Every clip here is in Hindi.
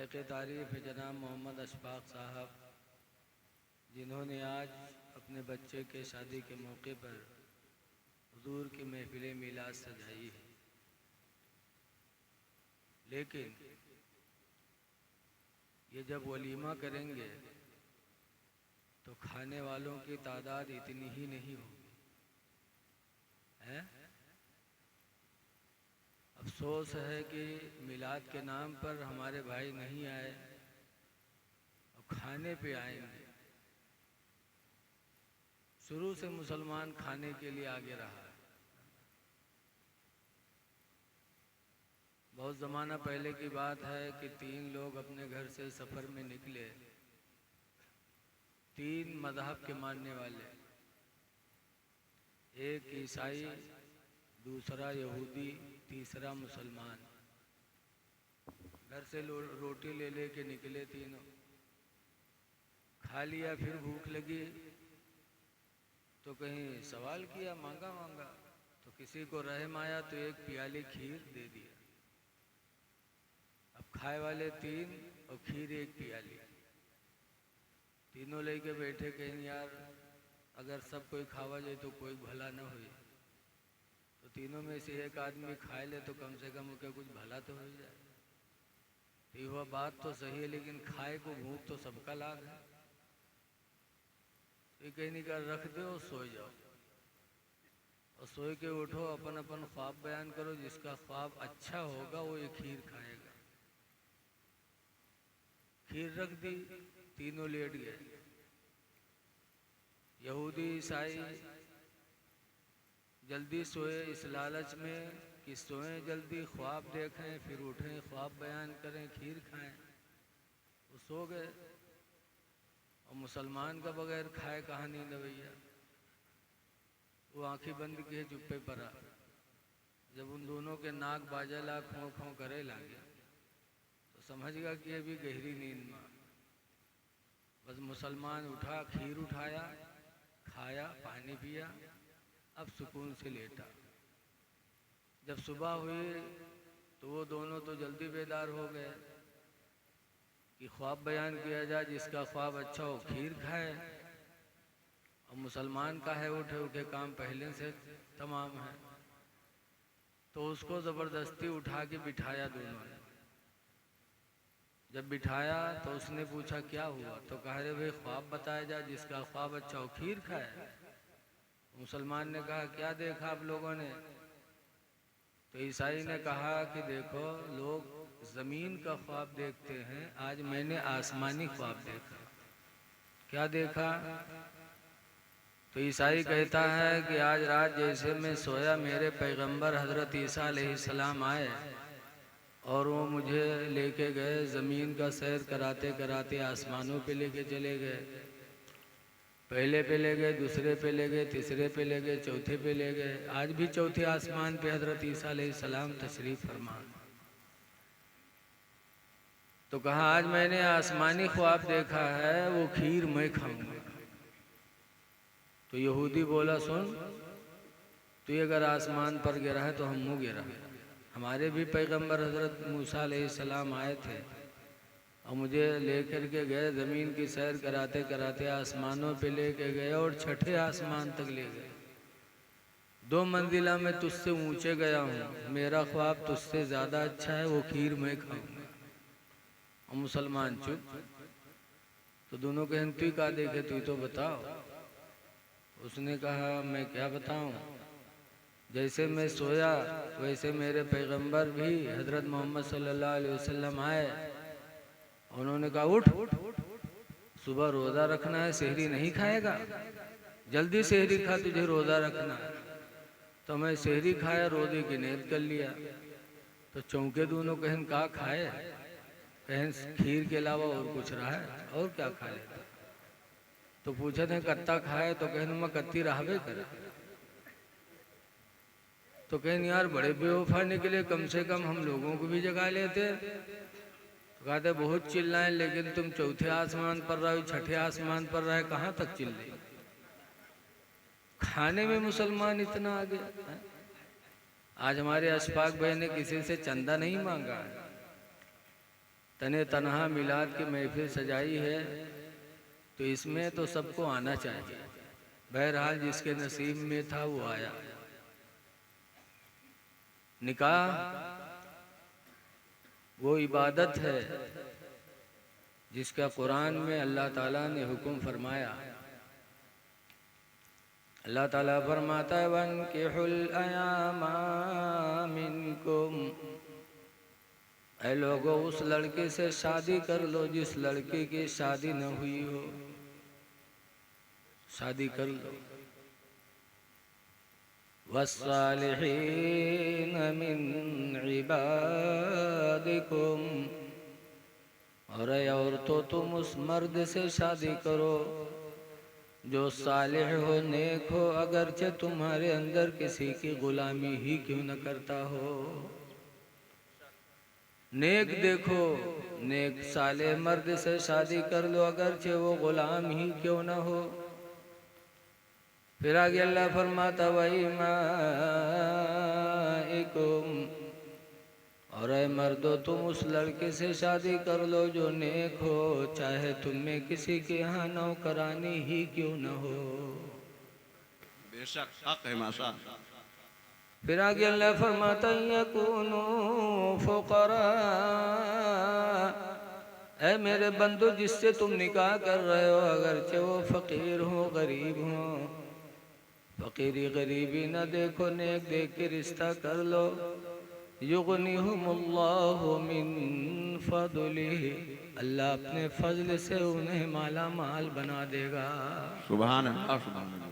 लायक तारीफ़ है जनाब मोहम्मद अशफाक साहब, जिन्होंने आज अपने बच्चे के शादी के मौके पर हुजूर की महफिल मिलाद सजाई है। लेकिन ये जब वलीमा करेंगे तो खाने वालों की तादाद इतनी ही नहीं होगी है। अफसोस है कि मिलाद के नाम पर हमारे भाई नहीं आए और खाने पे आएंगे। शुरू से मुसलमान खाने के लिए आगे रहा है। बहुत ज़माना पहले की बात है कि 3 लोग अपने घर से सफ़र में निकले, 3 मज़हब के मानने वाले, एक ईसाई, दूसरा यहूदी, तीसरा मुसलमान। घर से रोटी ले लेके निकले तीनों, खा लिया, फिर भूख लगी तो कहीं सवाल किया, मांगा तो किसी को रहम आया तो एक प्याली खीर दे दिया। अब खाए वाले 3 और खीर एक प्याली। तीनों लेके बैठे, कहीं यार अगर सब कोई खावा जाए तो कोई भला न हो। तो तीनों में से एक आदमी खाए ले तो कम से कम उसका कुछ भला तो हो जाए। तो वह बात तो सही है, लेकिन खाए को भूख तो सबका लाग है। तो कहीं नहीं कर, रख दो और सो जाओ, और सोए के उठो, अपन अपन ख्वाब बयान करो। जिसका ख्वाब अच्छा होगा वो ये खीर खाएगा। खीर रख दी, तीनों लेट गए। यहूदी ईसाई जल्दी सोए इस लालच में कि सोएं जल्दी, ख्वाब देखें, फिर उठें, ख्वाब बयान करें, खीर खाएं। वो सो गए। और मुसलमान का बगैर खाए कहाँ नींद भैया। वो आंखें बंद किए, चुप्पे पड़ा। जब उन दोनों के नाक बाजा ला, खों खों करे लागे, तो समझ गया कि अभी गहरी नींद में। बस मुसलमान उठा, खीर उठाया, खाया, पानी पिया, अब सुकून से लेटा। जब सुबह हुई तो वो दोनों तो जल्दी बेदार हो गए कि ख्वाब बयान किया जाए। जिसका ख्वाब अच्छा हो खीर खाए, और मुसलमान का है उठे उठे काम पहले से तमाम है। तो उसको ज़बरदस्ती उठा के बिठाया दोनों ने। जब बिठाया तो उसने पूछा क्या हुआ, तो कह रहे भाई ख्वाब बताया जाए, जिसका ख्वाब अच्छा हो खीर खाए। मुसलमान ने कहा क्या देखा आप लोगों ने? तो ईसाई ने कहा कि देखो, लोग ज़मीन का ख्वाब देखते हैं, आज मैंने आसमानी ख्वाब देखा। क्या देखा? तो ईसाई कहता है कि आज रात जैसे मैं सोया, मेरे पैगंबर हज़रत ईसा अलैहिस्सलाम आए और वो मुझे लेके गए, ज़मीन का सैर कराते कराते आसमानों पे लेके चले गए। पहले पे ले गए, दूसरे पे ले गए, तीसरे पे ले गए, चौथे पे ले गए। आज भी चौथे आसमान पे हज़रत ईसा अलैहिस्सलाम तशरीफ़ फरमा। तो कहा आज मैंने आसमानी ख्वाब देखा है, वो खीर मैं खाऊंगा। तो यहूदी बोला सुन, तू अगर आसमान पर गिरा है तो हम मुँह गिरा है। हमारे भी पैगंबर हज़रत मूसा अलैहिस्सलाम आए थे और मुझे लेकर के गए, ज़मीन की सैर कराते कराते आसमानों पे लेके गए और छठे आसमान तक ले गए। 2 मंजिला में तुझसे ऊंचे गया हूँ, मेरा ख्वाब तुझसे ज़्यादा अच्छा है, वो खीर मैं खाऊंगा। और मुसलमान चुप। तो दोनों कहन तू का देखे, तू तो बताओ। उसने कहा मैं क्या बताऊं, जैसे मैं सोया वैसे मेरे पैगंबर भी हज़रत मोहम्मद सल्लल्लाहु अलैहि वसल्लम आए। उन्होंने कहा उठ, सुबह रोज़ा रखना है, सेहरी नहीं खाएगा, जल्दी सेहरी खा, तुझे रोज़ा रखना है। तो मैं सेहरी खाया, रोज़े की नीयत कर लिया। तो चौंके दोनों, कहन का खाए? कहन खीर के अलावा और कुछ रहा है, और क्या खा लेता? तो पूछे थे कत्ता खाए? तो कहन मैं कत्ती रहबे करे। तो कहन यार बड़े बेवफा निकले, कम से कम हम लोगों को भी जगा लेते। तो कहते बहुत चिल्लाए, लेकिन तुम चौथे आसमान पर रहे, छठे आसमान पर रहे, कहाँ तक चिल्ले? खाने में मुसलमान इतना आगे। आज हमारे अशफाक भाई ने किसी से चंदा नहीं मांगा है, तने तनहा मिलाद की महफिल सजाई है, तो इसमें तो सबको आना चाहिए। बहरहाल जिसके नसीब में था वो आया। निकाह वो इबादत है जिसका कुरान में अल्लाह ताला ने हुक्म फरमाया। अल्लाह ताला फरमाता है वन्किहुल अयामा मिनकुम, ऐ लोगों उस लड़के से शादी कर लो जिस लड़के की शादी न हुई हो, शादी कर लो। वस्सालिहीन मिन इबादिकुम, और औरतों तुम उस मर्द से शादी करो जो सालिह हो, नेक हो, अगरचे तुम्हारे अंदर किसी की गुलामी ही क्यों न करता हो। नेक देखो, नेक साले मर्द से शादी कर लो अगरचे वो गुलाम ही क्यों न हो। फिर आगे अल्लाह फरमाता वही माइकुम, और ऐ मर्दो तुम उस लड़के से शादी कर लो जो नेक हो, चाहे तुम में किसी के यहाँ नौकरानी ही क्यों न हो। बेशक हक है माशा। फिर आगे अल्लाह फरमाता यकूनु फुकरा, ऐ मेरे बंदो जिससे तुम निकाह कर रहे हो अगरचे वो फकीर हो, गरीब हो, फकीरी गरीबी न देखो, नेक देख के रिश्ता कर लो। युगनिहुमुल्लाहु मिन फदलिही, अल्लाह अपने फजल से उन्हें माला माल बना देगा। सुभान अल्लाह, सुभान अल्लाह।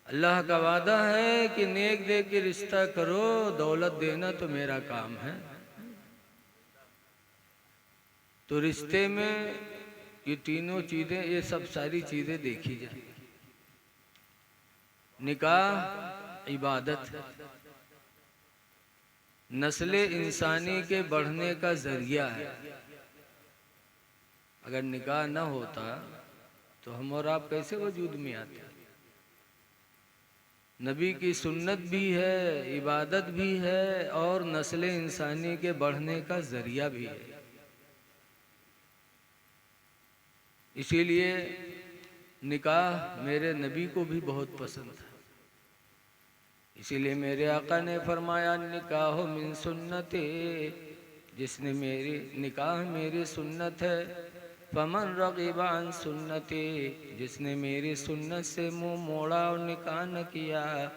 अल्लाह का वादा है कि नेक देख के रिश्ता करो, दौलत देना तो मेरा काम है। तो रिश्ते में ये तीनों चीजें, ये सब सारी चीजें देखी जाए। निकाह इबादत है, नस्ले इंसानी के बढ़ने का जरिया है। अगर निकाह न होता तो हम और आप कैसे वजूद में आते। नबी की सुन्नत भी है, इबादत भी है, और नस्ले इंसानी के बढ़ने का जरिया भी है। इसीलिए निकाह मेरे नबी को भी बहुत पसंद था। इसीलिए मेरे आका ने फरमाया निकाह मिन सुन्नती, जिसने मेरी निकाह मेरी सुन्नत है। फमन रग़िबा अन सुन्नती, जिसने मेरी सुन्नत से मुंह मोड़ा और निकाह न किया,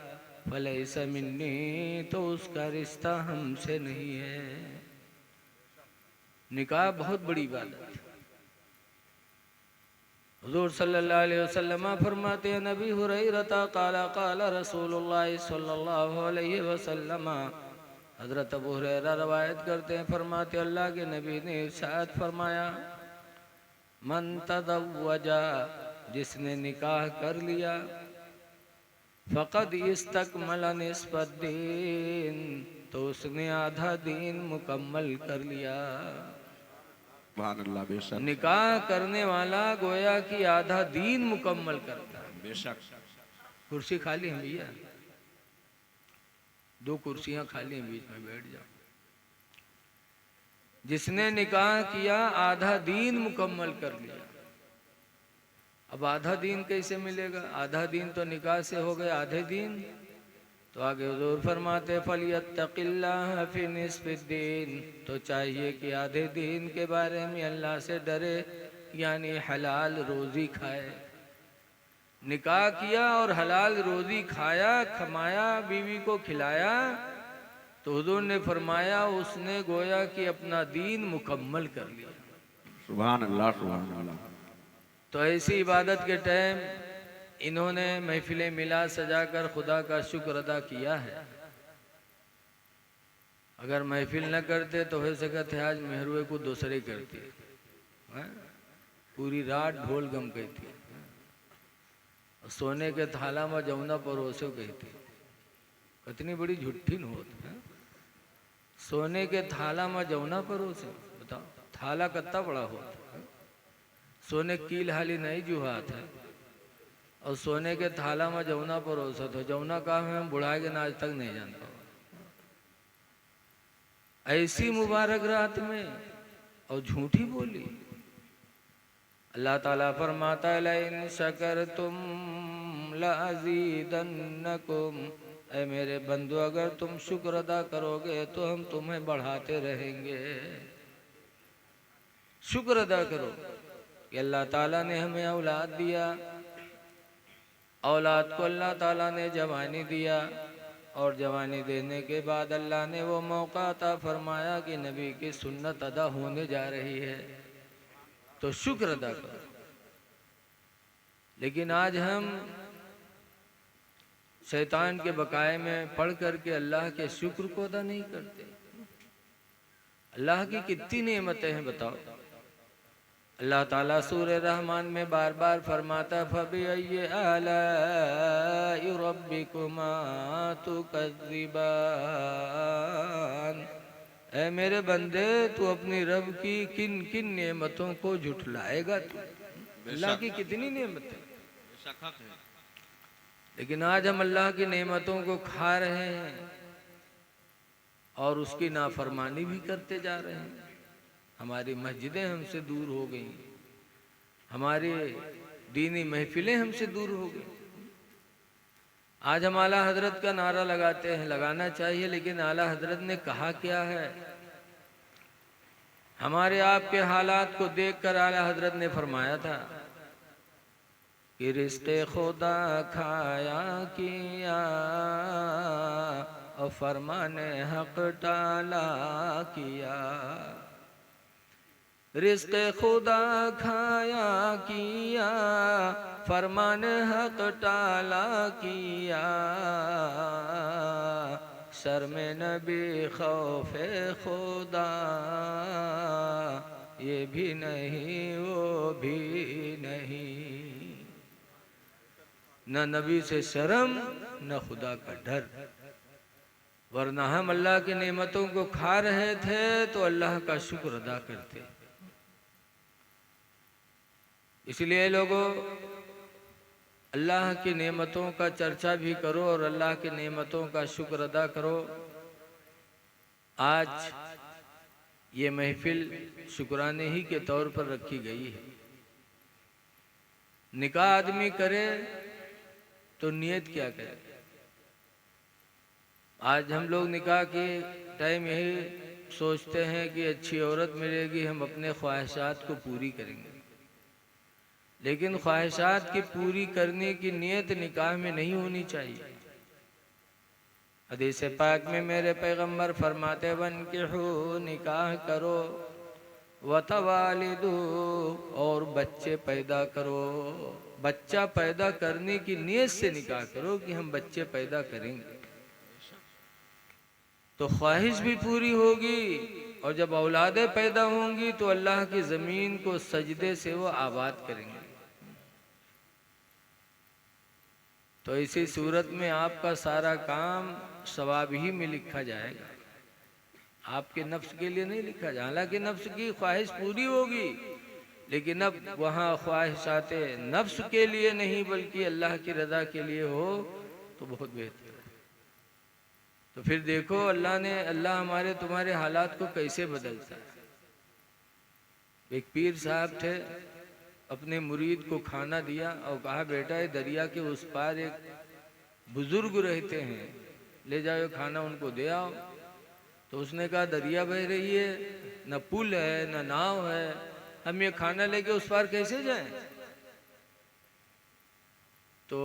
फलैसा मिन्नी, तो उसका रिश्ता हमसे नहीं है। निकाह बहुत बड़ी बात है। हुज़ूर सल्लल्लाहु अलैहि वसल्लम फरमाते हैं नबी हुरैरा क़ाला क़ाला रसूलुल्लाह सल्लल्लाहु अलैहि वसल्लम, हज़रत अबू हुरैरा रवायत करते हैं, फरमाते अल्लाह के नबी ने इरशाद फरमाया मन तज़व्वजा, जिसने निकाह कर लिया, फ़क़द इस्तकमल निस्फ़द्दीन, तो उसने आधा दीन मुकम्मल कर लिया। बेशक निकाह करने वाला गोया कि आधा दीन मुकम्मल करता है। बेशक। कुर्सी खाली है भैया, 2 कुर्सियां खाली हैं, बीच में बैठ जाओ। जिसने निकाह किया आधा दीन मुकम्मल कर लिया। अब आधा दीन कैसे मिलेगा? आधा दीन तो निकाह से हो गए आधे दीन। तो आगे हुज़ूर फरमाते फलियत्तक़िल्लाह फ़ी निस्फ़िद्दीन, तो चाहिए कि आधे दीन के बारे में अल्लाह से डरे, यानी हलाल रोज़ी खाए। निकाह किया और हलाल रोज़ी खाया, कमाया, बीवी को खिलाया, तो हुज़ूर ने फरमाया उसने गोया कि अपना दीन मुकम्मल कर लिया। सुभान अल्लाह, सुभान अल्लाह। तो ऐसी इबादत के टाइम इन्होंने महफिलें मिलाद सजाकर खुदा का शुक्र अदा किया है। अगर महफिल न करते तो हो सकते आज मेहरुए को दूसरे करती, पूरी रात ढोल गम गई थी, सोने के थाला में जमुना परोसे गई थी। कितनी बड़ी झुट्ठी न होती है। सोने के थाला में जमुना परोसे, बताओ थाला कितना बड़ा होता है। सोने कील हाली नहीं जुहात है, और सोने के थाला में जमुना परोसा, तो जमुना कहा मैं बुढ़ा के आज तक नहीं जानता। ऐसी मुबारक रात में और झूठी बोली। अल्लाह ताला फरमाता है लइन शकरतुम लअज़ीदन्नकुम, ऐ मेरे बंदो अगर तुम शुक्र अदा करोगे तो हम तुम्हें बढ़ाते रहेंगे। शुक्र अदा करो कि अल्लाह ताला ने हमें औलाद दिया, औलाद को अल्लाह ताला ने जवानी दिया, और जवानी देने के बाद अल्लाह ने वो मौका अता फरमाया कि नबी की सुन्नत अदा होने जा रही है, तो शुक्र अदा करो। लेकिन आज हम शैतान के बकाए में पढ़ करके अल्लाह के शुक्र को अदा नहीं करते। अल्लाह की कितनी नेमतें हैं बताओ। अल्लाह ताला सूरह रहमान में बार बार फरमाता फबिअय्यि आलाइ रब्बिकुमा तुकज़्ज़िबान, ऐ मेरे बंदे तू अपनी रब की किन किन नेमतों को झुठलाएगा तू। अल्लाह की कितनी नेमतें, लेकिन आज हम अल्लाह की नेमतों को खा रहे हैं और उसकी नाफरमानी भी करते जा रहे हैं। हमारी मस्जिदें हमसे दूर हो गई, हमारी दीनी महफिलें हमसे दूर हो गई। आज हम आला हजरत का नारा लगाते हैं, लगाना चाहिए, लेकिन आला हजरत ने कहा क्या है। हमारे आपके हालात को देखकर आला हजरत ने फरमाया था कि रिश्ते खुदा खाया किया और फरमाने हक टाला किया। रिज़्क़े खुदा खाया किया, फरमान हक टाला किया। सर में नबी खौफे खुदा, ये भी नहीं वो भी नहीं। न नबी से शर्म न खुदा का डर, वरना हम अल्लाह की नेमतों को खा रहे थे तो अल्लाह का शुक्र अदा करते। इसलिए लोगों, अल्लाह की नेमतों का चर्चा भी करो और अल्लाह की नेमतों का शुक्र अदा करो। आज ये महफिल शुक्राने ही के तौर पर रखी गई है। निकाह आदमी करे तो नियत क्या करे। आज हम लोग निकाह के टाइम यही सोचते हैं कि अच्छी औरत मिलेगी, हम अपने ख्वाहिशात को पूरी करेंगे, लेकिन ख्वाहिशात की पूरी करने की नियत निकाह में नहीं होनी चाहिए। हदीस पाक में मेरे पैगंबर फरमाते वन्किहू, निकाह करो, वतवालिदू, और बच्चे पैदा करो। बच्चा पैदा करने की नियत से निकाह करो कि हम बच्चे पैदा करेंगे, तो ख्वाहिश भी पूरी होगी, और जब औलादें पैदा होंगी तो अल्लाह की ज़मीन को सजदे से वो आबाद करेंगे। तो इसी सूरत में आपका सारा काम सवाब ही में लिखा जाएगा, आपके नफ्स के लिए नहीं लिखा जाए। हालांकि नफ्स की ख्वाहिश पूरी होगी, लेकिन अब वहाँ ख्वाहिशाते नफ्स के लिए नहीं बल्कि अल्लाह की रज़ा के लिए हो तो बहुत बेहतर है। तो फिर देखो अल्लाह हमारे तुम्हारे हालात को कैसे बदलता है। एक पीर साहब थे, अपने मुरीद को खाना दिया और कहा बेटा ये दरिया के उस पार एक बुजुर्ग रहते हैं, ले जाओ खाना उनको दे आओ। तो उसने कहा दरिया बह रही है, न पुल है न नाव है, हम ये खाना लेके उस पार कैसे जाएं। तो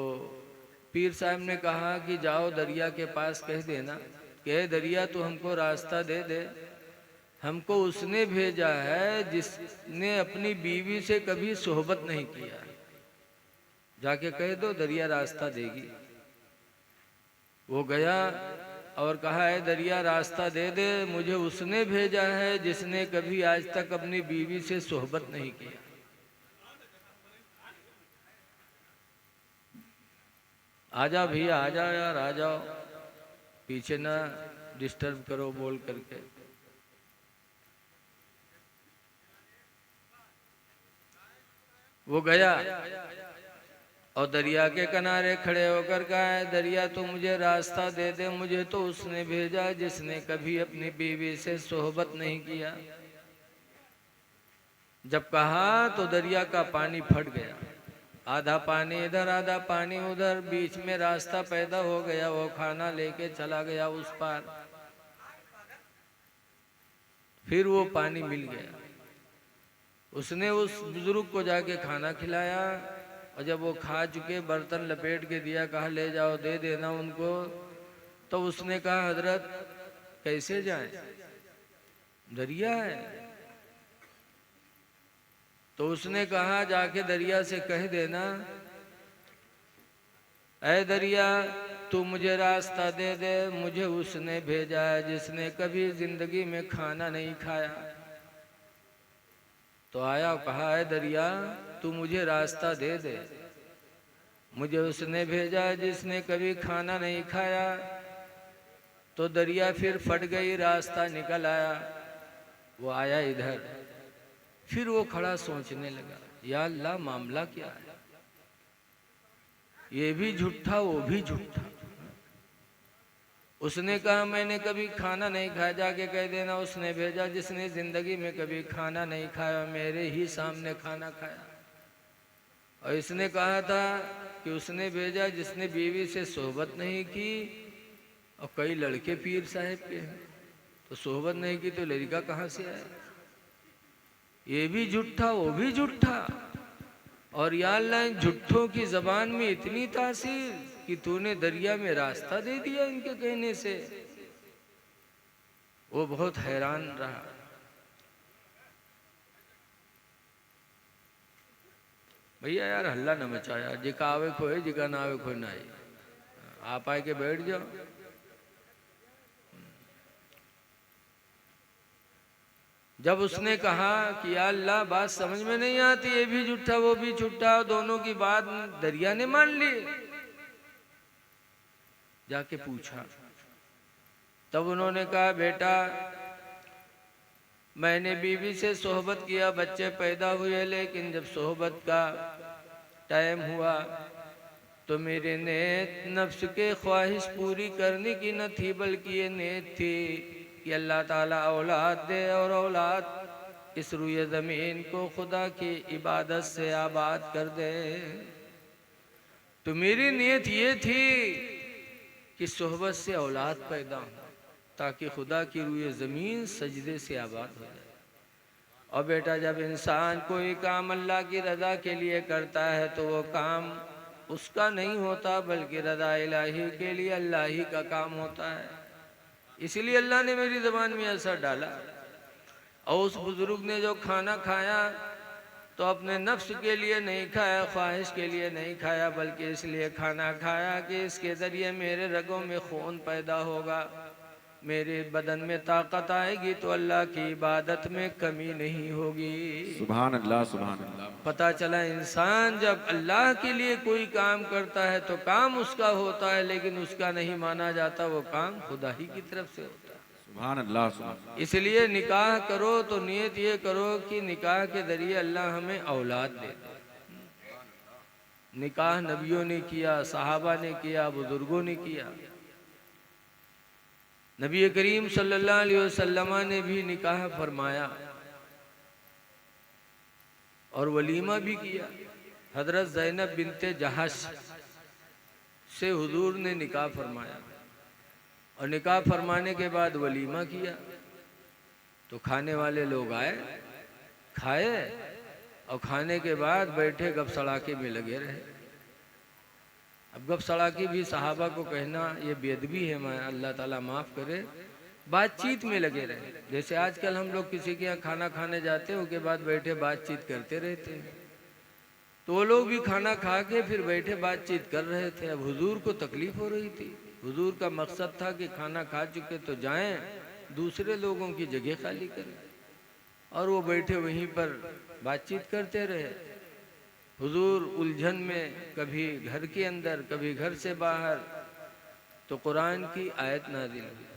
पीर साहब ने कहा कि जाओ दरिया के पास कह देना कि दरिया तो हमको रास्ता दे दे, हमको उसने भेजा है जिसने अपनी बीवी से कभी सोहबत नहीं किया, जाके कह दो दरिया रास्ता देगी। वो गया और कहा है दरिया रास्ता दे दे, मुझे उसने भेजा है जिसने कभी आज तक अपनी बीवी से सोहबत नहीं किया। आजा भैया आ जाओ यार, आ जाओ, पीछे ना डिस्टर्ब करो बोल करके। वो गया और दरिया के किनारे खड़े होकर कहा है दरिया तो मुझे रास्ता दे दे, मुझे तो उसने भेजा जिसने कभी अपनी बीवी से सोहबत नहीं किया। जब कहा तो दरिया का पानी फट गया, आधा पानी इधर आधा पानी उधर, बीच में रास्ता पैदा हो गया। वो खाना लेके चला गया उस पार, फिर वो पानी मिल गया। उसने उस बुजुर्ग को जाके खाना खिलाया, और जब वो खा चुके बर्तन लपेट के दिया, कहा ले जाओ दे देना उनको। तो उसने कहा हजरत कैसे जाएं, दरिया है। तो उसने कहा जाके दरिया से कह देना, ऐ दरिया तू मुझे रास्ता दे दे, मुझे उसने भेजा है जिसने कभी जिंदगी में खाना नहीं खाया। तो आया, कहा है दरिया तू मुझे रास्ता दे दे, मुझे उसने भेजा है जिसने कभी खाना नहीं खाया। तो दरिया फिर फट गई, रास्ता निकल आया। वो आया इधर, फिर वो खड़ा सोचने लगा, या अल्लाह मामला क्या है, ये भी झूठा वो भी झूठा। उसने कहा मैंने कभी खाना नहीं खाया, जाके कह देना उसने भेजा जिसने जिंदगी में कभी खाना नहीं खाया, मेरे ही सामने खाना खाया। और इसने कहा था कि उसने भेजा जिसने बीवी से सोहबत नहीं की, और कई लड़के पीर साहब के हैं, तो सोहबत नहीं की तो लड़का कहाँ से आया। ये भी झूठा वो भी झूठा। और या अल्लाह झूठों की जबान में इतनी तासीर कि तूने दरिया में रास्ता दे दिया इनके कहने से। वो बहुत हैरान रहा। भैया यार हल्ला न मचाया, जिका आवे खोए जिका ना आवे खोए ना आए, आप आए के बैठ जाओ। जब उसने कहा कि या अल्लाह बात समझ में नहीं आती, ये भी झूठा वो भी झूठा, दोनों की बात दरिया ने मान ली। जाके पूछा, तब उन्होंने कहा बेटा मैंने बीवी से सोहबत किया, बच्चे पैदा हुए, लेकिन जब सोहबत का टाइम हुआ तो मेरे नेत नफ्स के ख्वाहिश पूरी करने की न थी, बल्कि ये नेत थी कि अल्लाह ताला औलाद दे और औलाद इस रुए ज़मीन को खुदा की इबादत से आबाद कर दे। तो मेरी नीयत ये थी कि सोहबत से औलाद पैदा हो ताकि खुदा की रुए ज़मीन सजदे से आबाद हो जाए। और बेटा जब इंसान कोई काम अल्लाह की रज़ा के लिए करता है तो वो काम उसका नहीं होता, बल्कि रज़ा इलाही के लिए अल्लाह ही का काम होता है। इसलिए अल्लाह ने मेरी ज़बान में असर डाला। और उस बुजुर्ग ने जो खाना खाया तो अपने नफ्स के लिए नहीं खाया, ख्वाहिश के लिए नहीं खाया, बल्कि इसलिए खाना खाया कि इसके ज़रिए मेरे रगों में खून पैदा होगा, मेरे बदन में ताकत आएगी, तो अल्लाह की इबादत में कमी नहीं होगी। सुभान अल्लाह सुभान अल्लाह। पता चला इंसान जब अल्लाह के लिए कोई काम करता है तो काम उसका होता है, लेकिन उसका नहीं माना जाता, वो काम खुदा ही की तरफ से होता है। सुभान अल्लाह सुभान। इसलिए निकाह करो तो नियत ये करो कि निकाह के जरिए अल्लाह हमें औलाद दे दे। निकाह नबियों ने किया, सहाबा ने किया, बुजुर्गों ने किया। नबी करीम सल्लल्लाहु अलैहि वसल्लम ने भी निकाह फरमाया और वलीमा भी किया। हजरत ज़ैनब बिनते जहाश से हुजूर ने निकाह फरमाया और निकाह फरमाने के बाद वलीमा किया। तो खाने वाले लोग आए, खाए और खाने के बाद बैठे गप सड़ाके में लगे रहे। अब गप सड़ाके भी सहाबा को कहना ये बेअदबी है, मैं अल्लाह ताला माफ़ करे, बातचीत में लगे रहे। जैसे आजकल हम लोग किसी के यहाँ खाना खाने जाते हैं, उसके बाद बैठे बातचीत करते रहते हैं, तो वो लोग भी खाना खा के फिर बैठे बातचीत कर रहे थे। अब हुजूर को तकलीफ हो रही थी। हुजूर का मकसद था कि खाना खा चुके तो जाएं, दूसरे लोगों की जगह खाली करें, और वो बैठे वहीं पर बातचीत करते रहे। हुजूर उलझन में, कभी घर के अंदर कभी घर से बाहर। तो कुरान की आयत नाज़िल हुई,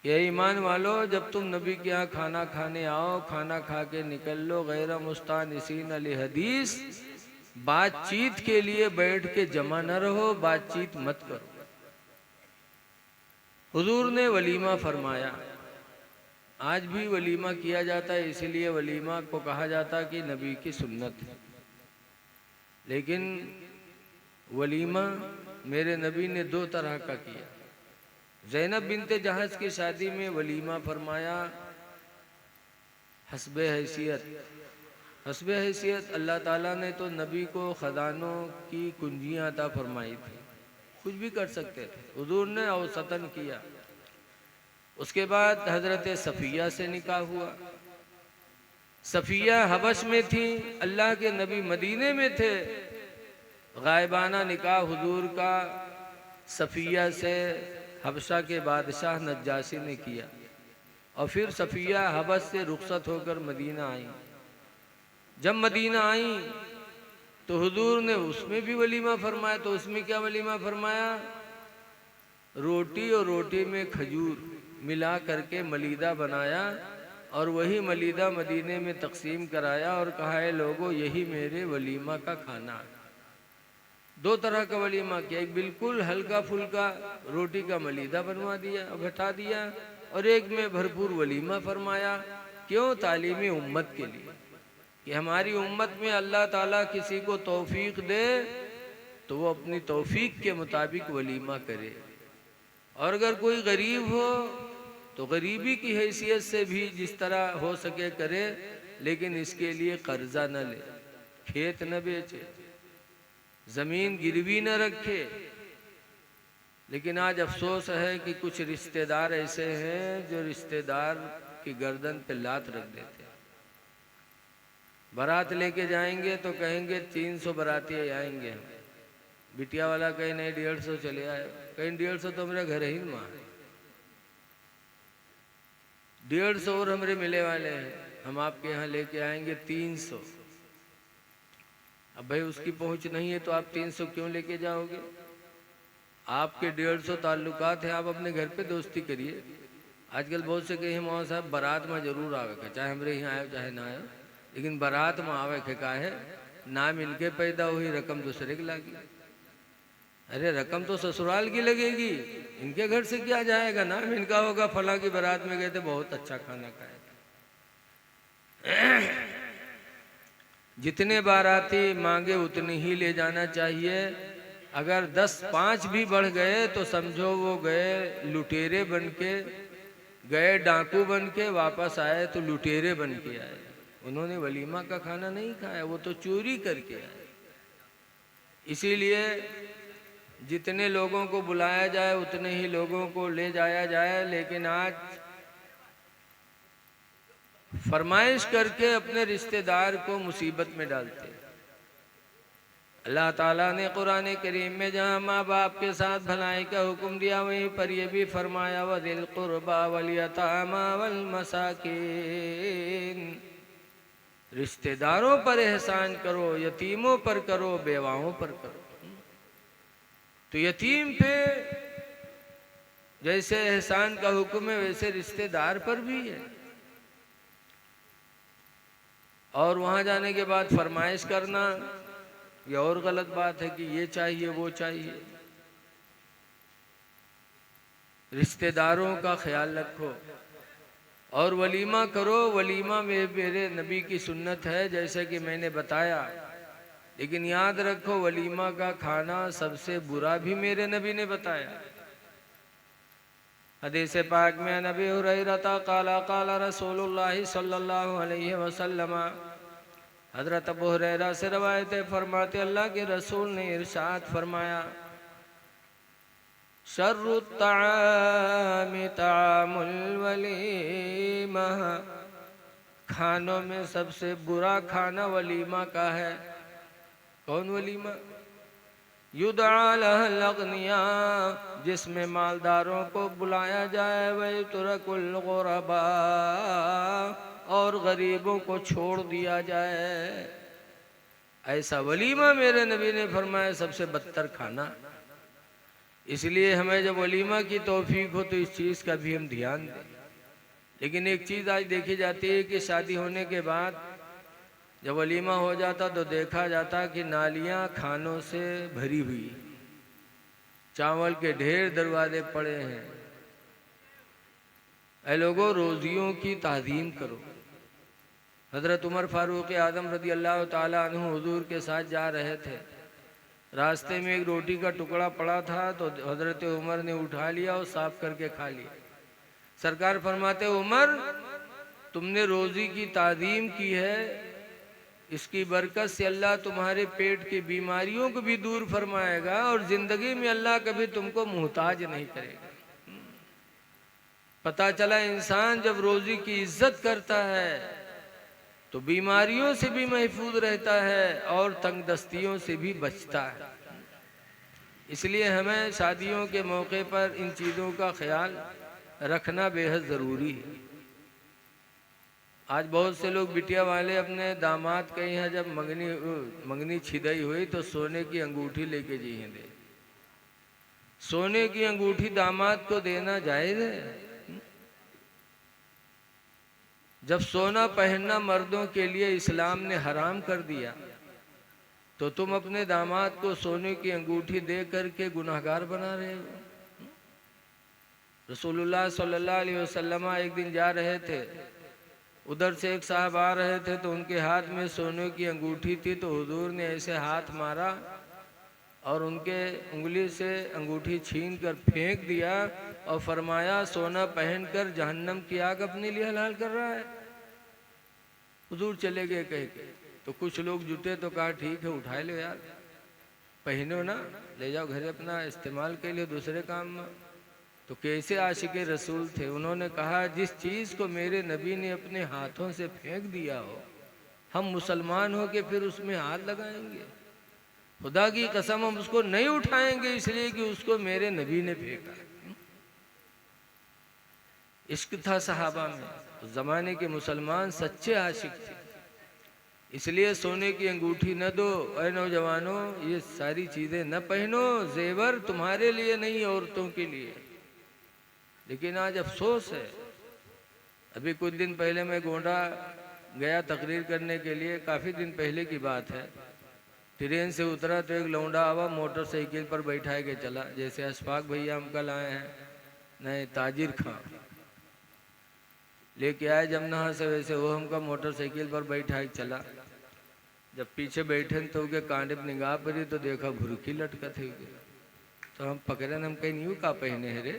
ये ईमान वालो जब तुम नबी के यहाँ खाना खाने आओ, खाना खा के निकल लो, गैर मुस्तानिसीन अली हदीस, बातचीत के लिए बैठ के जमा न रहो, बातचीत मत करो। हुजूर ने वलीमा फरमाया आज भी वलीमा किया जाता है, इसीलिए वलीमा को कहा जाता है कि नबी की सुन्नत है। लेकिन वलीमा मेरे नबी ने दो तरह का किया। ज़ैनब बिनते जहाज की शादी में वलीमा फरमाया हस्बे हैसियत। हस्बे हैसियत अल्लाह ताला ने तो नबी को खजानों की कुंजियाँ अता फरमाई थी, कुछ भी कर सकते थे, हुजूर ने औसतन किया। उसके बाद हज़रत सफ़िया से निकाह हुआ। सफ़िया हबश में थी, अल्लाह के नबी मदीने में थे। गायबाना निकाह हुजूर का सफ़िया से हबशा के बादशाह नज्जाशी ने किया और फिर सफ़िया हबश से रुखसत होकर मदीना आई। जब मदीना आई तो हुजूर ने उसमें भी वलीमा फरमाया। तो उसमें क्या वलीमा फरमाया? रोटी और रोटी में खजूर मिला करके मलीदा बनाया और वही मलीदा मदीने में तकसीम कराया और कहा है लोगों यही मेरे वलीमा का खाना है। दो तरह का वलीमा किया, एक बिल्कुल हल्का फुल्का रोटी का मलीदा बनवा दिया बैठा दिया और एक में भरपूर वलीमा फरमाया। क्यों? तालीमी उम्मत के लिए कि हमारी उम्मत में अल्लाह ताला किसी को तौफीक दे तो वो अपनी तौफीक के मुताबिक वलीमा करे, और अगर कोई गरीब हो तो गरीबी की हैसियत से भी जिस तरह हो सके करे, लेकिन इसके लिए कर्जा न ले, खेत न बेचे, ज़मीन गिरवी न रखे। लेकिन आज अफसोस है कि कुछ रिश्तेदार ऐसे हैं जो रिश्तेदार की गर्दन पे लात रख देते हैं। बारात लेके जाएंगे तो कहेंगे 300 बाराती आएंगे, बिटिया वाला कहे नहीं 150 चले आए, कहीं 150 तो हमारे घर ही माँ, 150 और हमारे मिले वाले हैं, हम आपके यहाँ लेके आएंगे 300। अब भाई उसकी पहुंच नहीं है तो आप 300 क्यों लेके जाओगे? आपके 150 ताल्लुकात हैं, आप अपने घर पे दोस्ती करिए। आजकल बहुत से कहे मौला साहब बारात में जरूर आवे के, चाहे हमारे यहाँ आए चाहे ना आए, लेकिन बारात में आवे के का है नाम इनके पैदा हुई, रकम दूसरे की लगी। अरे रकम तो ससुराल की लगेगी, इनके घर से क्या जाएगा? नाम इनका होगा फला की बारात में गए थे, बहुत अच्छा खाना खाया। जितने बाराती मांगे उतने ही ले जाना चाहिए। अगर 10-5 भी बढ़ गए तो समझो वो गए लुटेरे बन के, गए डाकू बन के, वापस आए तो लुटेरे बन के आए। उन्होंने वलीमा का खाना नहीं खाया, वो तो चोरी करके आए। इसीलिए जितने लोगों को बुलाया जाए उतने ही लोगों को ले जाया जाए। लेकिन आज फरमाइश करके अपने रिश्तेदार को मुसीबत में डालते हैं। अल्लाह ताला ने कुरान करीम में जहाँ माँ बाप के साथ भलाई का हुक्म दिया वहीं पर यह भी फरमाया वज़िल क़ुरबा वल यतामा वल मसाकीन, रिश्तेदारों पर एहसान करो, यतीमों पर करो, बेवाओं पर करो। तो यतीम पे जैसे एहसान का हुक्म है वैसे रिश्तेदार पर भी है। और वहां जाने के बाद फरमाइश करना ये और गलत बात है कि ये चाहिए वो चाहिए। रिश्तेदारों का ख्याल रखो और वलीमा करो। वलीमा में मेरे नबी की सुन्नत है जैसे कि मैंने बताया, लेकिन याद रखो वलीमा का खाना सबसे बुरा भी मेरे नबी ने बताया। हदीस पाक में नबी हुरैरा काला काला रसूलुल्लाह सल्लल्लाहु अलैहि वसल्लम, हजरत अबू हुरैरा से रवायत है, फरमाते अल्लाह के रसूल ने इरशाद फरमाया शर्रु तामी तामुल वलीमा, खानों में सबसे बुरा खाना वलीमा का है। कौन वलीमा? युदआ लहल अग़निया, जिसमें मालदारों को बुलाया जाए, वही तुरकुल गुरबा, और गरीबों को छोड़ दिया जाए। ऐसा वलीमा मेरे नबी ने फरमाया सबसे बदतर खाना। इसलिए हमें जब वलीमा की तौफीक हो तो इस चीज़ का भी हम ध्यान दें। लेकिन एक चीज़ आज देखी जाती है कि शादी होने के बाद जब वलीमा हो जाता तो देखा जाता कि नालियाँ खानों से भरी हुई, चावल के ढेर दरवाजे पड़े हैं, ऐ लोगों, रोज़ियों की ताज़ीम करो। हज़रत उमर फ़ारूक आज़म रज़ी अल्लाह ताला अन्हु हुज़ूर के साथ जा रहे थे। रास्ते में एक रोटी का टुकड़ा पड़ा था तो हज़रत उमर ने उठा लिया और साफ करके खा लिया। सरकार फरमाते, उमर तुमने रोज़ी की ताज़ीम की है, इसकी बरकत से अल्लाह तुम्हारे पेट की बीमारियों को भी दूर फरमाएगा और ज़िंदगी में अल्लाह कभी तुमको मुहताज नहीं करेगा। पता चला इंसान जब रोज़ी की इज्जत करता है तो बीमारियों से भी महफूज रहता है और तंगदस्तियों से भी बचता है। इसलिए हमें शादियों के मौके पर इन चीज़ों का ख्याल रखना बेहद ज़रूरी है। आज बहुत से लोग बिटिया वाले अपने दामाद के यहाँ जब मंगनी छिदाई हुई तो सोने की अंगूठी लेके जी हैं दे। सोने की अंगूठी दामाद को देना जायज़ है? जब सोना पहनना मर्दों के लिए इस्लाम ने हराम कर दिया तो तुम अपने दामाद को सोने की अंगूठी दे करके गुनाहगार बना रहे हो। रसूलुल्लाह सल्लल्लाहु अलैहि वसल्लम एक दिन जा रहे थे, उधर से एक साहब आ रहे थे तो उनके हाथ में सोने की अंगूठी थी तो हुजूर ने ऐसे हाथ मारा और उनके उंगली से अंगूठी छीन कर फेंक दिया और फरमाया, सोना पहनकर जहन्नम की आग अपने लिए हलाल कर रहा है। हुजूर चले गए कह के। तो कुछ लोग जुटे तो कहा, ठीक है उठा लो यार, पहनो ना, ले जाओ घरे अपना इस्तेमाल के लिए दूसरे काम में। तो कैसे आशिक रसूल थे, उन्होंने कहा, जिस चीज़ को मेरे नबी ने अपने हाथों से फेंक दिया हो, हम मुसलमान हो के फिर उसमें हाथ लगाएंगे? खुदा की कसम हम उसको नहीं उठाएंगे इसलिए कि उसको मेरे नबी ने फेंका। इश्क था सहाबा में, उस जमाने के मुसलमान सच्चे आशिक थे। इसलिए सोने की अंगूठी न दो। ऐ नौजवानों, ये सारी चीज़ें न पहनो, जेवर तुम्हारे लिए नहीं औरतों के लिए। लेकिन आज अफसोस है, अभी कुछ दिन पहले मैं गोंडा गया तकरीर करने के लिए, काफ़ी दिन पहले की बात है। ट्रेन से उतरा तो एक लौंडा आवा मोटरसाइकिल पर बैठा के चला, जैसे अशफाक भैया हम कल आए हैं, नहीं ताजिर खां लेके आए जमना से, वैसे वो हमका मोटरसाइकिल पर बैठा के चला। जब पीछे बैठे तो उनके कांडे पर निगाह पड़ी तो देखा भुरकी लटका थे। तो हम पकड़े, हम कहीं न्यू का पहने है रे?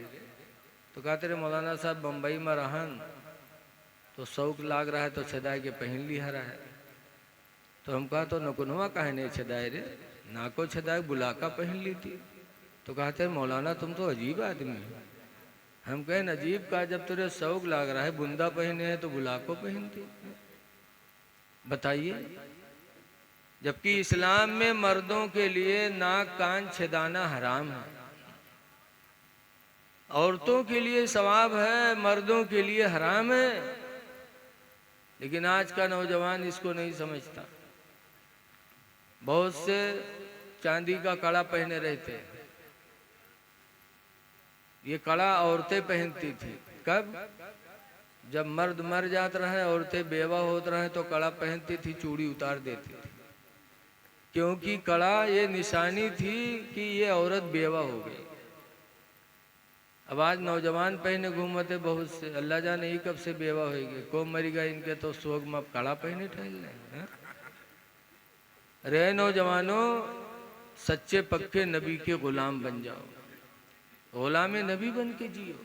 तो कहा, तेरे मौलाना साहब बम्बई में रहन तो शौक लाग रहा है तो छदाई के पहन लिया रहा है। तो हम कहा, तो नकुनवा काहे नहीं छदाए रे? नाको छदाए बुलाका पहन ली थी। तो कहते, मौलाना तुम तो अजीब आदमी हो। हम कहें, अजीब का, जब तेरे शौक लाग रहा है, बुंदा पहने है तो बुलाको पहनती, बताइए। जबकि इस्लाम में मर्दों के लिए नाक कान छेदाना हराम है, औरतों के लिए सवाब है, मर्दों के लिए हराम है। लेकिन आज का नौजवान इसको नहीं समझता। बहुत से चांदी का कड़ा पहने रहते हैं। ये कड़ा औरतें पहनती थी। कब? जब मर्द मर जात रहे, औरतें बेवा होत रहे तो कड़ा पहनती थी, चूड़ी उतार देती थी, क्योंकि कड़ा ये निशानी थी कि ये औरत बेवा हो गई। अब आज नौजवान पहने घूमते बहुत से, अल्लाह जाने ही कब से बेवा होगी, कौन मरीगा इनके तो सोग में कड़ा पहने ठहर रहे। रे नौजवानों, सच्चे पक्के नबी के गुलाम बन जाओ, गुलाम नबी बन के जियो।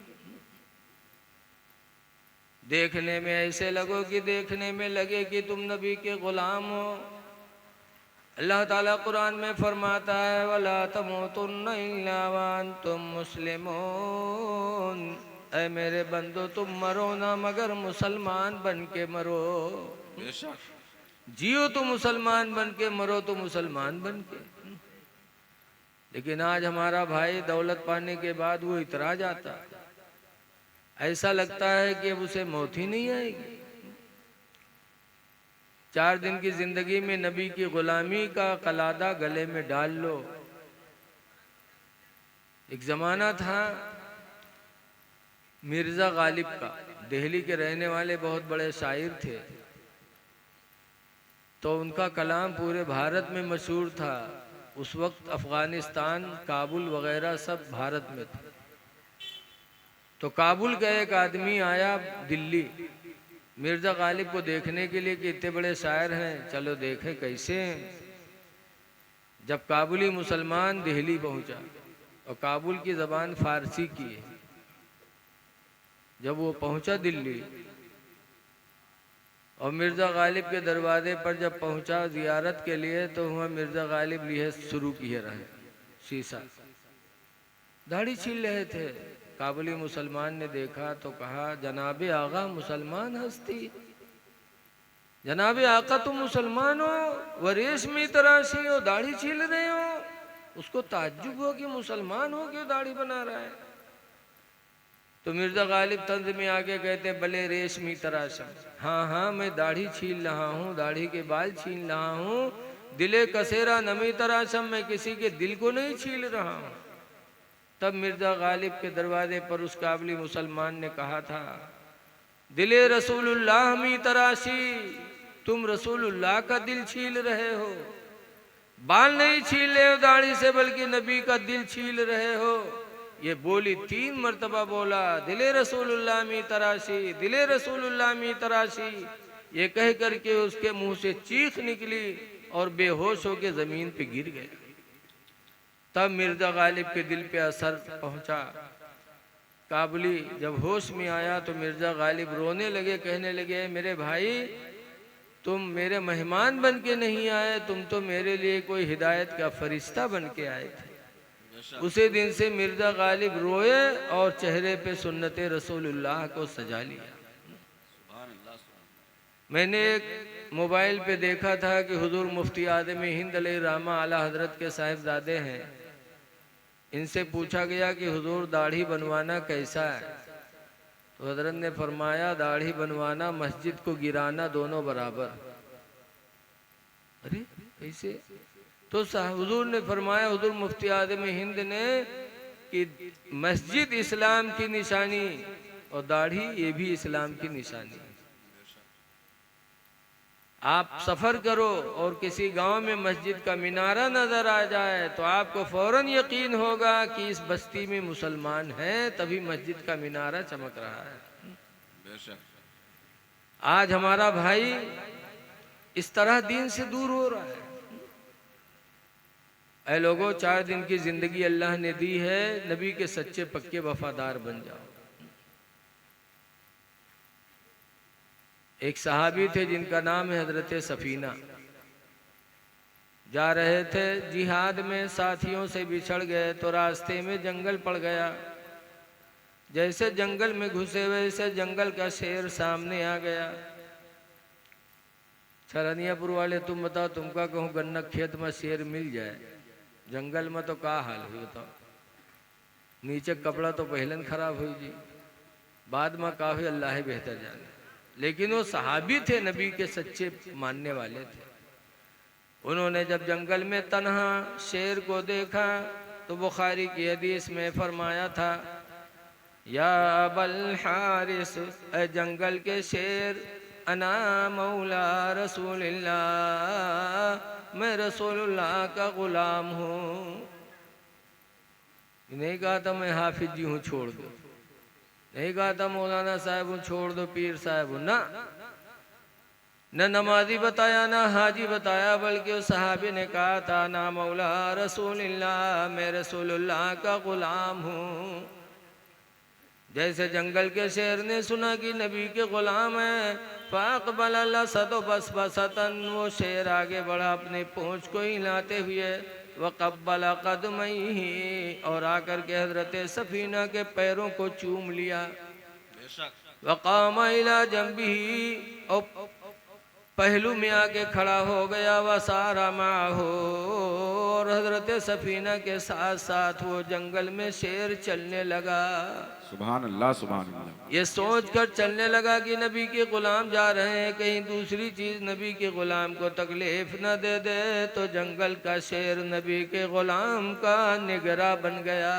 देखने में ऐसे लगो कि देखने में लगे कि तुम नबी के गुलाम हो। अल्लाह ताला कुरान में फरमाता है, वला तमूतुन्ना इल्ला व अंतुम मुस्लिमून। ऐ मेरे बंदो, तुम मरो ना मगर मुसलमान बन के मरो। जियो तो मुसलमान बन के, मरो तो मुसलमान बन के। लेकिन आज हमारा भाई दौलत पाने के बाद वो इतरा जाता, ऐसा लगता है कि अब उसे मौत ही नहीं आएगी। 4 दिन की जिंदगी में नबी की गुलामी का कलादा गले में डाल लो। एक जमाना था मिर्जा गालिब का, दिल्ली के रहने वाले बहुत बड़े शायर थे। तो उनका कलाम पूरे भारत में मशहूर था। उस वक्त अफगानिस्तान, काबुल वगैरह सब भारत में था। तो काबुल का एक आदमी आया दिल्ली मिर्जा गालिब को देखने के लिए कि इतने बड़े शायर हैं, चलो देखें कैसे हैं। जब काबुली मुसलमान दिल्ली पहुंचा और काबुल की ज़बान फारसी की है, जब वो पहुंचा दिल्ली और मिर्ज़ा गालिब के दरवाजे पर जब पहुंचा ज़ियारत के लिए, तो वहाँ मिर्ज़ा गालिब लिए शुरू किए रहे शीशा, दाढ़ी छील रहे थे। काबुली मुसलमान ने देखा तो कहा, जनाबे आगा मुसलमान हस्ती, जनाबे आका तुम मुसलमान हो, व रेशमी तराशी हो, दाढ़ी छील रहे हो। उसको ताज्जुब हो कि मुसलमान हो क्यों दाढ़ी बना रहा है। तो मिर्जा गालिब तंज में आके कहते, भले रेशमी तराशम, हाँ हाँ मैं दाढ़ी छील रहा हूँ, दाढ़ी के बाल छील रहा हूँ। दिले कसेरा नमी तराशम, मैं किसी के दिल को नहीं छील रहा हूँ। तब मिर्जा गालिब के दरवाजे पर उस काबुली मुसलमान ने कहा था, दिले रसूलुल्लाह मी तराशी, तुम रसूलुल्लाह का दिल छील रहे हो, बाल नहीं छील रहे हो दाढ़ी से, बल्कि नबी का दिल छील रहे हो। ये बोली 3 मरतबा बोला, दिले रसूलुल्लाह मी तराशी, दिले रसूलुल्लाह मी तराशी। ये कह करके उसके मुंह से चीख निकली और बेहोश होकर जमीन पे गिर गया। तब मिर्जा गालिब के दिल पे असर पहुंचा। काबुली जब होश में आया तो मिर्जा गालिब रोने लगे, कहने लगे, मेरे भाई तुम मेरे मेहमान बन के नहीं आए, तुम तो मेरे लिए कोई हिदायत का फरिश्ता बन के आए थे। उसी दिन से मिर्जा गालिब रोए और चेहरे पे सुन्नते रसूलुल्लाह को सजा लिया। मैंने एक मोबाइल पे देखा था कि हुजूर मुफ्ती आदम हिंद अलैहिर्रहमा आला हजरत के साहिबजादे हैं। इनसे पूछा गया कि हुजूर दाढ़ी बनवाना कैसा है, तो हजरत ने फरमाया, दाढ़ी बनवाना मस्जिद को गिराना दोनों बराबर। अरे कैसे? तो हुजूर ने फरमाया, हुजूर मुफ्ती आदम हिंद ने, कि मस्जिद इस्लाम की निशानी और दाढ़ी ये भी इस्लाम की निशानी। आप सफ़र करो और किसी गांव में मस्जिद का मीनारा नज़र आ जाए तो आपको फ़ौरन यकीन होगा कि इस बस्ती में मुसलमान हैं, तभी मस्जिद का मीनारा चमक रहा है। आज हमारा भाई इस तरह दीन से दूर हो रहा है। ऐ लोगों, 4 दिन की ज़िंदगी अल्लाह ने दी है, नबी के सच्चे पक्के वफादार बन जाओ। एक सहाबी थे जिनका नाम है हजरत सफीना। जा रहे थे जिहाद में, साथियों से बिछड़ गए तो रास्ते में जंगल पड़ गया। जैसे जंगल में घुसे वैसे जंगल का शेर सामने आ गया। छरनियापुर वाले, तुम बताओ, तुमका कहूँ गन्ना खेत में शेर मिल जाए, जंगल में तो का हाल हुई बताओ। नीचे कपड़ा तो पहलन खराब हुई जी, बाद में का हुई अल्लाह ही बेहतर जाने। लेकिन वो सहाबी थे, नबी के सच्चे मानने वाले थे। उन्होंने जब जंगल में तन्हा शेर को देखा तो बुखारी की हदीस में फरमाया था, या अबल हारिस, ए जंगल के शेर, अना मौला रसूलिल्लाह, मैं रसूलुल्लाह का गुलाम हूँ। नहीं कहा था मैं हाफिज जी हूँ छोड़ दो, नहीं कहा था मौलाना साहब हूँ छोड़ दो, पीर साहब हूँ, ना न नमाजी बताया ना हाजी बताया, बल्कि उस सहाबी ने कहा था, ना मौला रसूलिल्लाह, मैं रसूलुल्लाह का गुलाम हूँ। जैसे जंगल के शेर ने सुना कि नबी के गुलाम है, फ़ाक़बल अलसद बसबसतन, वो शेर आगे बढ़ा अपने पूंछ को हिलाते हुए, वक़ब्बल क़दमैहि, और आकर के हज़रत सफ़ीना के पैरों को चूम लिया। वक़ाम इला जंबिही, और पहलू में आके खड़ा हो गया। वसारा माहो, और हज़रत सफ़ीना के साथ साथ वो जंगल में शेर चलने लगा। सुभान अल्लाह, सुभान अल्लाह। ये सोच कर चलने लगा कि नबी के गुलाम जा रहे हैं, कहीं दूसरी चीज़ नबी के गुलाम को तकलीफ न दे दे। तो जंगल का शेर नबी के गुलाम का निगरा बन गया।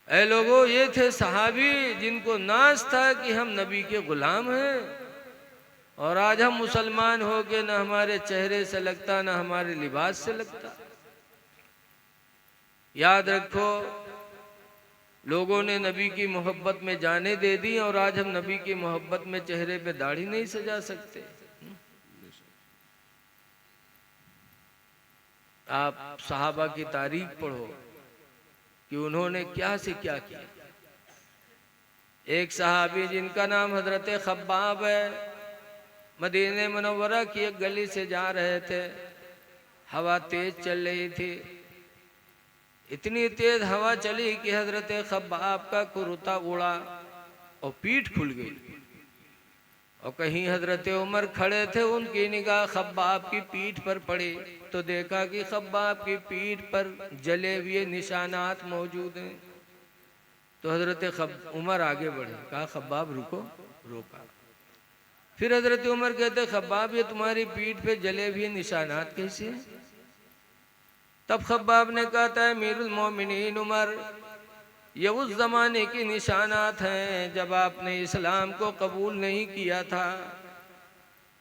ऐ लोगों, ये थे सहाबी जिनको नाज था कि हम नबी के गुलाम हैं। और आज हम मुसलमान हो के न हमारे चेहरे से लगता, न हमारे लिबास से लगता। याद रखो, लोगों ने नबी की मोहब्बत में जाने दे दी और आज हम नबी की मोहब्बत में चेहरे पे दाढ़ी नहीं सजा सकते। आप सहाबा की तारीख पढ़ो कि उन्होंने क्या से क्या किया। एक सहाबी जिनका नाम हजरत खब्बाब है, मदीने मुनव्वरा की एक गली से जा रहे थे, हवा तेज चल रही थी। इतनी तेज हवा चली कि हजरत खब्बाब का कुर्ता उड़ा और पीठ खुल गई। और कहीं हजरत उमर खड़े थे, उनकी निगाह खब्बाब की पीठ पर पड़ी तो देखा कि खब्बाब की पीठ पर जले हुए निशानात मौजूद हैं। तो हजरत उमर आगे बढ़े, कहा खब्बाब रुको। रोका। फिर हजरत उमर कहते खब्बाब ये तुम्हारी पीठ पे जले हुए निशानात कैसे हैं? तब खब्बाब ने कहा था अमीरुल मोमिनीन उमर, ये उस जमाने की निशानात हैं जब आपने इस्लाम को कबूल नहीं किया था,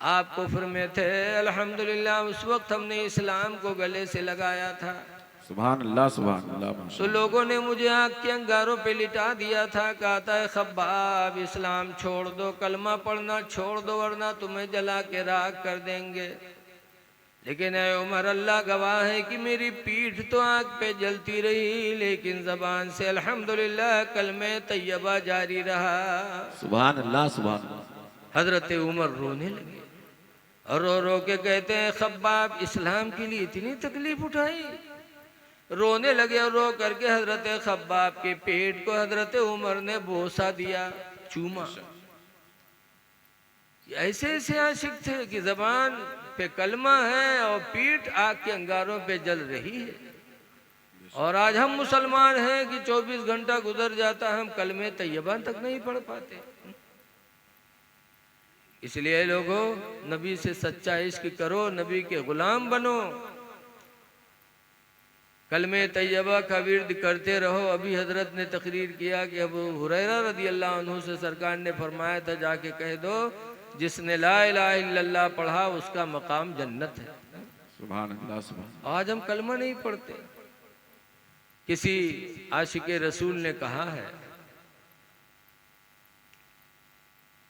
आप कुफ्र में थे। अल्हम्दुलिल्लाह उस वक्त हमने इस्लाम को गले से लगाया था। सुभान अल्लाह सुभान अल्लाह। तो लोगों ने मुझे आँख के अंगारों पे लिटा दिया था, कहता है खब्बाब इस्लाम छोड़ दो, कलमा पढ़ना छोड़ दो वरना तुम्हें जला के राख कर देंगे। लेकिन ऐ उमर अल्लाह गवाह है कि मेरी पीठ तो आग पे जलती रही लेकिन जबान से अल्हम्दुलिल्लाह कलमे तैयबा जारी रहा। सुभान अल्लाह सुभान अल्लाह। हजरत उमर रोने लगे और रो रो के कहते हैं खब्बाब इस्लाम के लिए इतनी तकलीफ उठाई। रोने लगे और रो करके हजरत खब्बाब के पेट को हजरत उमर ने बोसा दिया, चूमा। ऐसे ऐसे आशिक थे कि जबान पे कलमा है और पीठ आग के अंगारों पे जल रही है। और आज हम मुसलमान हैं कि 24 घंटा गुजर जाता हम कलमे तैयबा तक नहीं पढ़ पाते। इसलिए लोगों नबी से सच्चा इश्क करो, नबी के गुलाम बनो, कलमे तैयबा का विर्द करते रहो। अभी हजरत ने तकरीर किया कि अबू हुरैरा रदी अल्लाह अन्हु से सरकार ने फरमाया था जाके कह दो जिसने ला इलाहा इल्लल्लाह पढ़ा उसका मकाम जन्नत है। सुभान अल्लाह सुभान। आज हम कलमा नहीं पढ़ते। किसी आशिक रसूल ने कहा है